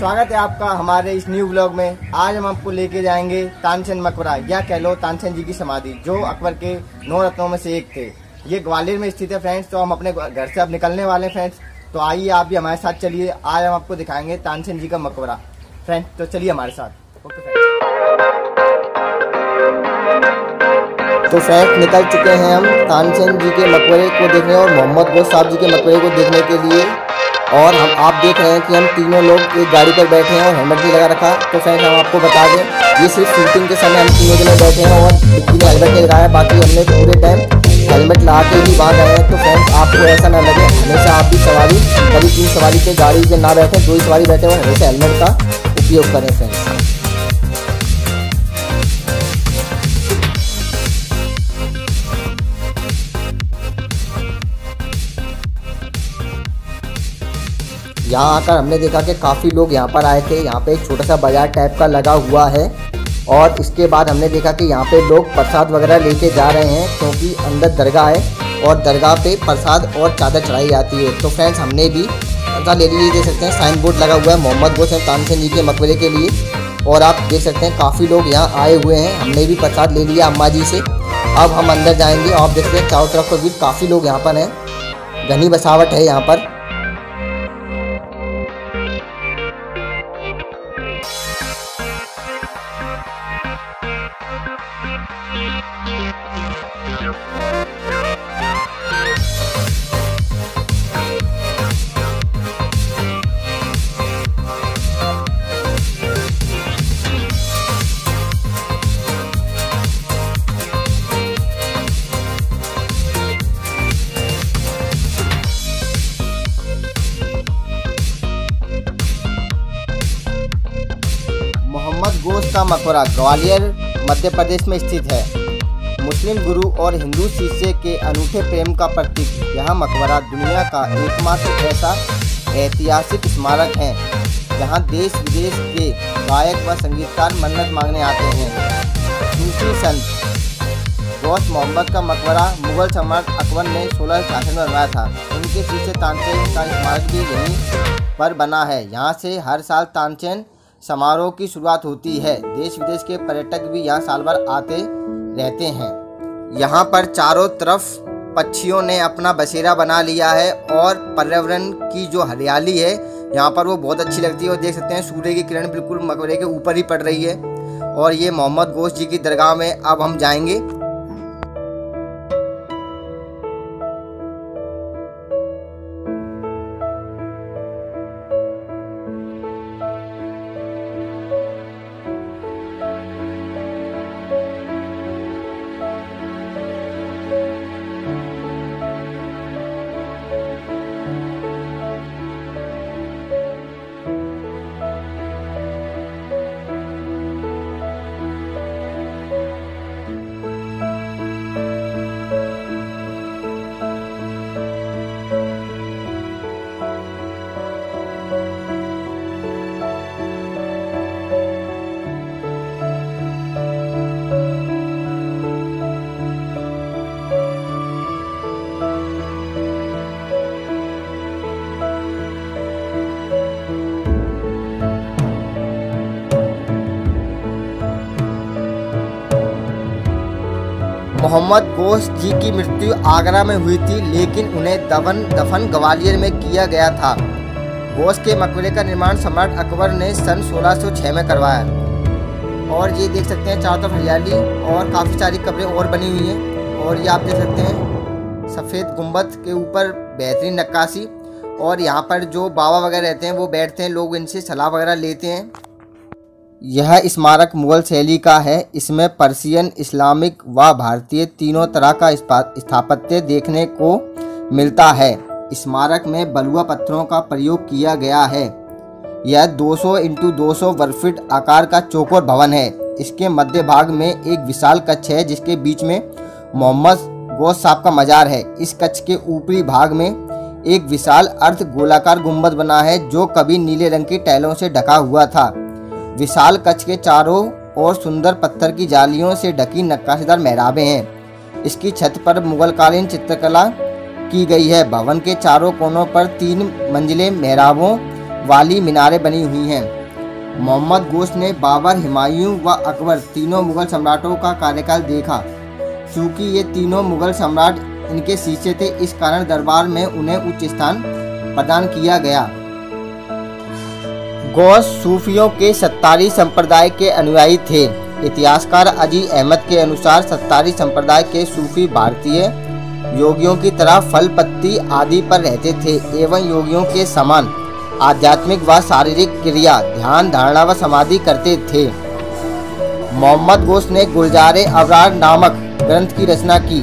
स्वागत है आपका हमारे इस न्यू व्लॉग में। आज हम आपको लेके जाएंगे तानसेन मकबरा या कह लो तानसेन जी की समाधि, जो अकबर के 9 रत्नों में से एक थे। ये ग्वालियर में स्थित है फ्रेंड्स। तो हम अपने घर से अब निकलने वाले हैं फ्रेंड्स। तो आइए आप भी हमारे साथ चलिए। आज हम आपको दिखाएंगे तानसेन जी का मकबरा फ्रेंड्स। तो चलिए हमारे साथ। ओके फ्रेंड्स, तो फ्रेंड्स निकल चुके हैं हम तानसेन जी के मकबरे को देखने और मोहम्मद गोश साहब जी के मकबरे को देखने के लिए। और आप देख रहे हैं कि हम तीनों लोग एक गाड़ी पर बैठे हैं और हेलमेट भी लगा रखा। तो फ्रेंड्स हम आपको बता दें, ये सिर्फ शूटिंग के समय हम तीनों जने बैठे हैं और डिक्की ने हेलमेट नहीं लगाया, बाकी हमने पूरे टाइम हेलमेट लगा के ही वहाँ गए हैं। तो फ्रेंड्स आपको ऐसा ना लगे, हमेशा आप भी सवारी कभी 3 सवारी के गाड़ी से ना बैठे, 2 ही सवारी बैठे और हमेशा हेलमेट का उपयोग करें फ्रेंड्स। यहाँ आकर हमने देखा कि काफ़ी लोग यहाँ पर आए थे। यहाँ पे एक छोटा सा बाजार टाइप का लगा हुआ है और इसके बाद हमने देखा कि यहाँ पे लोग प्रसाद वगैरह लेके जा रहे हैं, क्योंकि अंदर दरगाह है और दरगाह पे प्रसाद और चादर चढ़ाई जाती है। तो फ्रेंड्स हमने भी प्रसाद ले लीजिए। देख सकते हैं साइन बोर्ड लगा हुआ है मोहम्मद गोश तानसेन जी के मकबरे के लिए। और आप देख सकते हैं काफ़ी लोग यहाँ आए हुए हैं। हमने भी प्रसाद ले लिया अम्मा जी से। अब हम अंदर जाएंगे। आप देख सकते हैं चारों तरफ भी काफ़ी लोग यहाँ पर हैं, घनी बसावट है यहाँ पर। मोहम्मद गोश का मकबरा ग्वालियर मध्य प्रदेश में स्थित है। मुस्लिम गुरु और हिंदू शिष्य के अनूठे प्रेम का प्रतीक यह मकबरा दुनिया का एकमात्र ऐसा ऐतिहासिक स्मारक है जहां देश विदेश के गायक व संगीतकार मन्नत मांगने आते हैं। सूफी संत गौस मोहम्मद का मकबरा मुगल सम्राट अकबर ने 1666 में बनवाया था। उनके शिष्य तानसेन का स्मारक भी यहीं पर बना है। यहाँ से हर साल तानसेन समारोह की शुरुआत होती है। देश विदेश के पर्यटक भी यहाँ साल भर आते रहते हैं। यहाँ पर चारों तरफ पक्षियों ने अपना बसेरा बना लिया है और पर्यावरण की जो हरियाली है यहाँ पर वो बहुत अच्छी लगती है। और देख सकते हैं सूर्य की किरण बिल्कुल मकबरे के ऊपर ही पड़ रही है। और ये मोहम्मद गोश जी की दरगाह में अब हम जाएंगे। मोहम्मद गोश जी की मृत्यु आगरा में हुई थी, लेकिन उन्हें दफन ग्वालियर में किया गया था। गोश के मकबरे का निर्माण सम्राट अकबर ने सन 1606 में करवाया। और ये देख सकते हैं चारों तरफ हरियाली और काफ़ी सारी कब्रें और बनी हुई हैं। और ये आप देख सकते हैं सफ़ेद गुंबद के ऊपर बेहतरीन नक्काशी। और यहाँ पर जो बाबा वगैरह रहते हैं वो बैठते हैं, लोग इनसे सलाह वगैरह लेते हैं। यह स्मारक मुगल शैली का है। इसमें पर्शियन, इस्लामिक व भारतीय तीनों तरह का स्थापत्य देखने को मिलता है। स्मारक में बलुआ पत्थरों का प्रयोग किया गया है। यह 200 × 200 वर्ग फीट आकार का चौकोर भवन है। इसके मध्य भाग में एक विशाल कक्ष है जिसके बीच में मोहम्मद गोश साहब का मजार है। इस कक्ष के ऊपरी भाग में एक विशाल अर्ध गोलाकार गुंबद बना है जो कभी नीले रंग की टाइलों से ढका हुआ था। विशाल कक्ष के चारों ओर सुंदर पत्थर की जालियों से ढकी नक्काशीदार मेहराबें हैं। इसकी छत पर मुगलकालीन चित्रकला की गई है। भवन के चारों कोनों पर 3 मंजिले मेहराबों वाली मीनारें बनी हुई हैं। मोहम्मद गोश ने बाबर, हुमायूं व अकबर तीनों मुगल सम्राटों का कार्यकाल देखा। चूँकि ये तीनों मुगल सम्राट इनके शिष्य थे, इस कारण दरबार में उन्हें उच्च स्थान प्रदान किया गया। गौस सूफियों के सत्तारी संप्रदाय के अनुयायी थे। इतिहासकार अजी अहमद के अनुसार सत्तारी संप्रदाय के सूफी भारतीय योगियों की तरह फल, पत्ती आदि पर रहते थे एवं योगियों के समान आध्यात्मिक व शारीरिक क्रिया, ध्यान, धारणा व समाधि करते थे। मोहम्मद गोश ने गुलजारे अबरार नामक ग्रंथ की रचना की।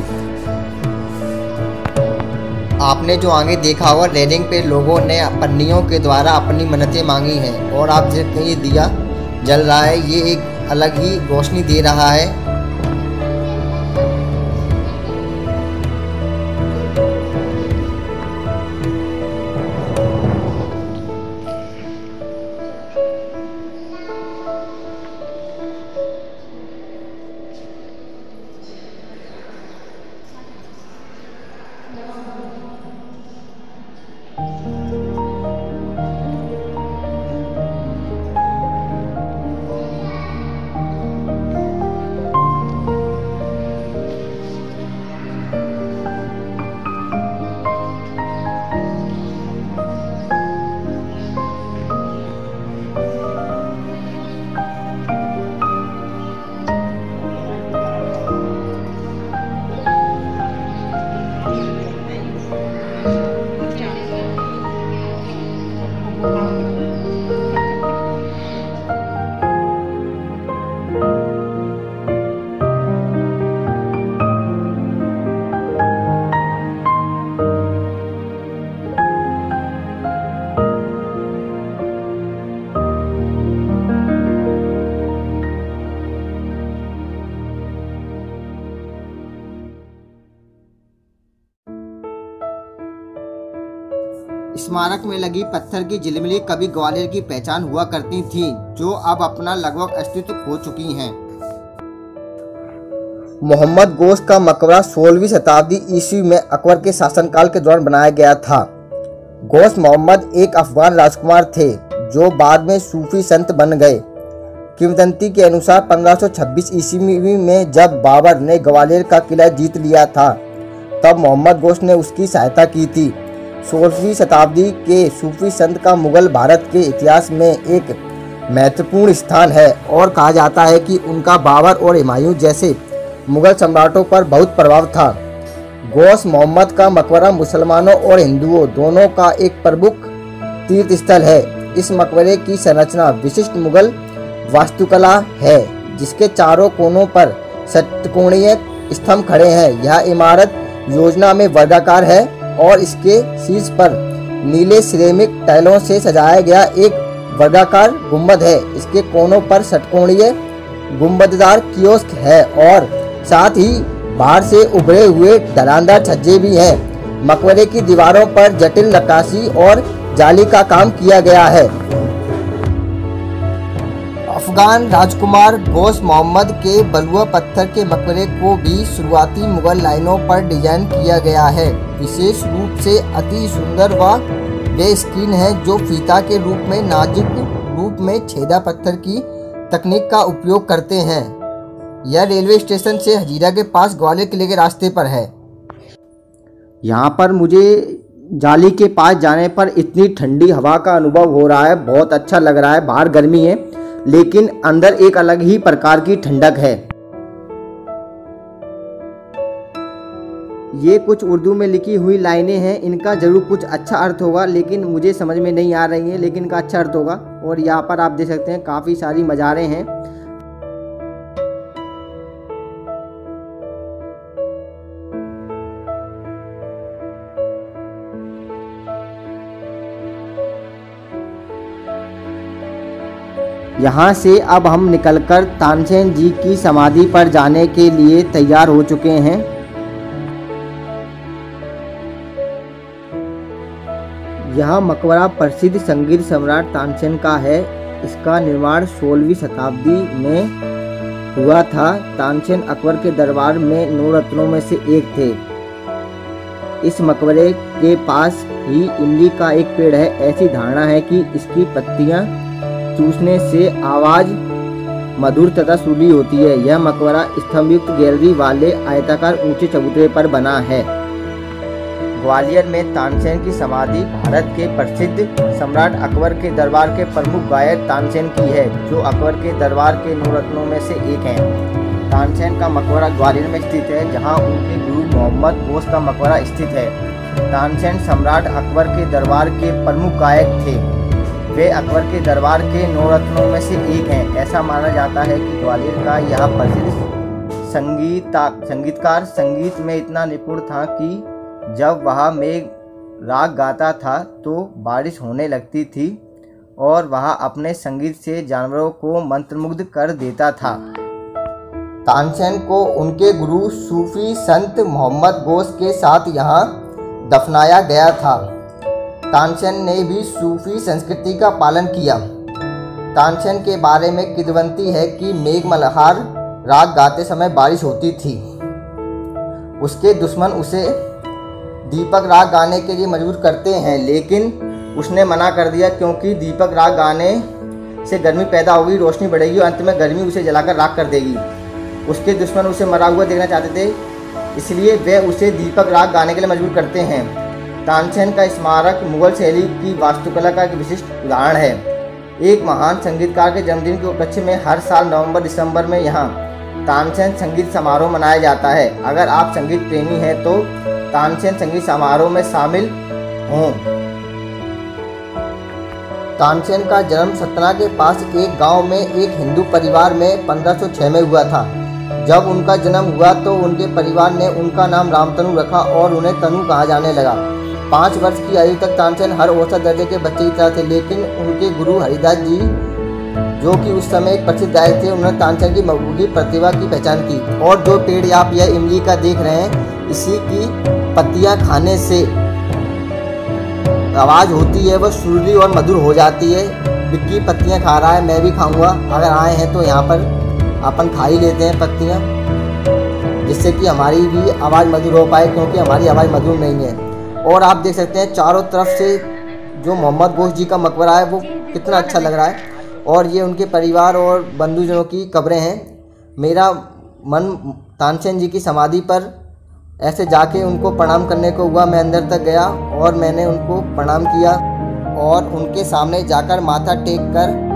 आपने जो आगे देखा होगा रेलिंग पे लोगों ने पन्नियों के द्वारा अपनी मन्नतें मांगी हैं और आप देखते हैं ये दिया जल रहा है, ये एक अलग ही रोशनी दे रहा है। स्मारक में लगी पत्थर की झिलमिली कभी ग्वालियर की पहचान हुआ करती थी, जो अब अपना लगभग अस्तित्व खो चुकी हैं। मोहम्मद गोश का मकबरा 16वीं शताब्दी ईस्वी में अकबर के शासनकाल के दौरान बनाया गया था। गोश मोहम्मद एक अफगान राजकुमार थे जो बाद में सूफी संत बन गए। किंवदंती के अनुसार 1526 ईस्वी में जब बाबर ने ग्वालियर का किला जीत लिया था, तब मोहम्मद गोश ने उसकी सहायता की थी। 16वीं शताब्दी के सूफी संत का मुगल भारत के इतिहास में एक महत्वपूर्ण स्थान है और कहा जाता है कि उनका बाबर और हुमायूं जैसे मुगल सम्राटों पर बहुत प्रभाव था। गोश मोहम्मद का मकबरा मुसलमानों और हिंदुओं दोनों का एक प्रमुख तीर्थ स्थल है। इस मकबरे की संरचना विशिष्ट मुगल वास्तुकला है, जिसके चारों कोनों पर षटकोणीय स्तंभ खड़े हैं। यह इमारत योजना में वर्गाकार है और इसके शीर्ष पर नीले सिरेमिक टाइलों से सजाया गया एक वर्गाकार गुंबद है। इसके कोनों पर षटकोणीय गुंबददार कियोस्क है और साथ ही बाहर से उभरे हुए ढलानदार छज्जे भी हैं। मकबरे की दीवारों पर जटिल नक्काशी और जाली का काम किया गया है। अफगान राजकुमार गोश मोहम्मद के बलुआ पत्थर के मकबरे को भी शुरुआती मुगल लाइनों पर डिजाइन किया गया है। विशेष रूप से अति सुंदर व बेस्क्रीन है, जो फीता के रूप में नाजुक रूप में छेदा पत्थर की तकनीक का उपयोग करते हैं। यह रेलवे स्टेशन से हजीरा के पास ग्वालियर किले के रास्ते पर है। यहाँ पर मुझे जाली के पास जाने पर इतनी ठंडी हवा का अनुभव हो रहा है, बहुत अच्छा लग रहा है। बाहर गर्मी है लेकिन अंदर एक अलग ही प्रकार की ठंडक है। ये कुछ उर्दू में लिखी हुई लाइनें हैं, इनका जरूर कुछ अच्छा अर्थ होगा लेकिन मुझे समझ में नहीं आ रही है, लेकिन इनका अच्छा अर्थ होगा। और यहाँ पर आप देख सकते हैं काफ़ी सारी मज़ारें हैं। यहाँ से अब हम निकलकर तानसेन जी की समाधि पर जाने के लिए तैयार हो चुके हैं। यह मकबरा प्रसिद्ध संगीत सम्राट तानसेन का है। इसका निर्माण 16वीं शताब्दी में हुआ था। तानसेन अकबर के दरबार में 9 रत्नों में से एक थे। इस मकबरे के पास ही इमली का एक पेड़ है। ऐसी धारणा है कि इसकी पत्तियां चूसने से आवाज मधुर तथा सुरीली होती है। यह मकबरा स्तंभयुक्त गैलरी वाले आयताकार ऊंचे चबूतरे पर बना है। ग्वालियर में तानसेन की समाधि भारत के प्रसिद्ध सम्राट अकबर के दरबार के प्रमुख गायक तानसेन की है, जो अकबर के दरबार के 9 रत्नों में से एक हैं। तानसेन का मकबरा ग्वालियर में स्थित है, जहां उनके गुरु मोहम्मद गोस का मकबरा स्थित है। तानसेन सम्राट अकबर के दरबार के प्रमुख गायक थे। वे अकबर के दरबार के 9 रत्नों में से एक हैं। ऐसा माना जाता है कि ग्वालियर का यह प्रसिद्ध संगीतकार संगीत में इतना निपुण था कि जब वह मेघ राग गाता था तो बारिश होने लगती थी और वह अपने संगीत से जानवरों को मंत्रमुग्ध कर देता था। तानसेन को उनके गुरु सूफी संत मोहम्मद गोस के साथ यहाँ दफनाया गया था। तानसेन ने भी सूफी संस्कृति का पालन किया। तानसेन के बारे में किंवदंती है कि मेघ मल्हार राग गाते समय बारिश होती थी। उसके दुश्मन उसे दीपक राग गाने के लिए मजबूर करते हैं, लेकिन उसने मना कर दिया क्योंकि दीपक राग गाने से गर्मी पैदा होगी, रोशनी बढ़ेगी और अंत में गर्मी उसे जलाकर राख कर देगी। उसके दुश्मन उसे मरा हुआ देखना चाहते थे, इसलिए वे उसे दीपक राग गाने के लिए मजबूर करते हैं। तानसेन का स्मारक मुगल शैली की वास्तुकला का एक विशिष्ट उदाहरण है। एक महान संगीतकार के जन्मदिन के उपलक्ष्य में हर साल नवंबर-दिसंबर में यहाँ तानसेन संगीत समारोह मनाया जाता है। अगर आप संगीत प्रेमी हैं तो तानसेन संगीत समारोह में शामिल हों। तानसेन का जन्म सतना के पास एक गांव में एक हिंदू परिवार में 1506 में हुआ था। जब उनका जन्म हुआ तो उनके परिवार ने उनका नाम रामतनु रखा और उन्हें तनु कहा जाने लगा। 5 वर्ष की आयु तक तानसेन हर औसत दर्जे के बच्चे की तरह थे, लेकिन उनके गुरु हरिदास जी, जो कि उस समय एक प्रसिद्ध गायक थे, उन्होंने तानसेन की मकबूली प्रतिभा की पहचान की। और जो पेड़ आप यह इमली का देख रहे हैं, इसी की पत्तियां खाने से आवाज़ होती है, वह सुरीली और मधुर हो जाती है। विक्की पत्तियां खा रहा है, मैं भी खाऊंगा। अगर आए हैं तो यहाँ पर अपन खा ही लेते हैं पत्तियां, जिससे कि हमारी भी आवाज़ मधुर हो पाए, क्योंकि हमारी आवाज़ मधुर नहीं है। और आप देख सकते हैं चारों तरफ से जो मोहम्मद गोस जी का मकबरा है वो कितना अच्छा लग रहा है, और ये उनके परिवार और बंधुजनों की कब्रें हैं। मेरा मन तानसेन जी की समाधि पर ऐसे जाके उनको प्रणाम करने को हुआ। मैं अंदर तक गया और मैंने उनको प्रणाम किया और उनके सामने जाकर माथा टेक कर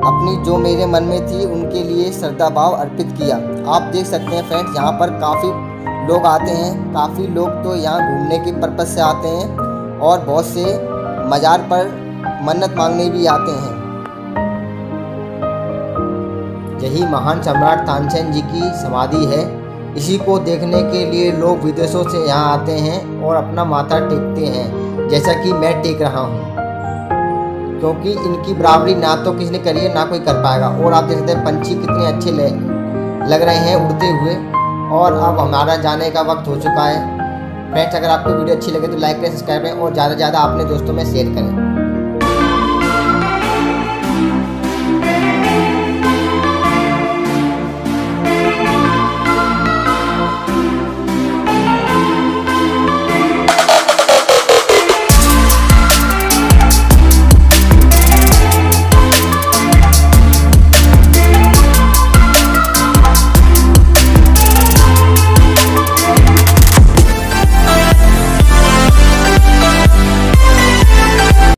अपनी जो मेरे मन में थी उनके लिए श्रद्धा भाव अर्पित किया। आप देख सकते हैं फ्रेंड्स, यहाँ पर काफ़ी लोग आते हैं। काफ़ी लोग तो यहाँ घूमने के पर्पज़ से आते हैं और बहुत से मज़ार पर मन्नत मांगने भी आते हैं। यही महान सम्राट तानसेन जी की समाधि है। इसी को देखने के लिए लोग विदेशों से यहाँ आते हैं और अपना माथा टेकते हैं, जैसा कि मैं टेक रहा हूँ, क्योंकि इनकी बराबरी ना तो किसी ने करी है ना कोई कर पाएगा। और आप देख सकते हैं पंछी कितने अच्छे लग रहे हैं उड़ते हुए। और अब हमारा जाने का वक्त हो चुका है। फ्रेंड्स, अगर आपको वीडियो अच्छी लगे तो लाइक करें, सब्सक्राइब करें और ज़्यादा से ज़्यादा अपने दोस्तों में शेयर करें।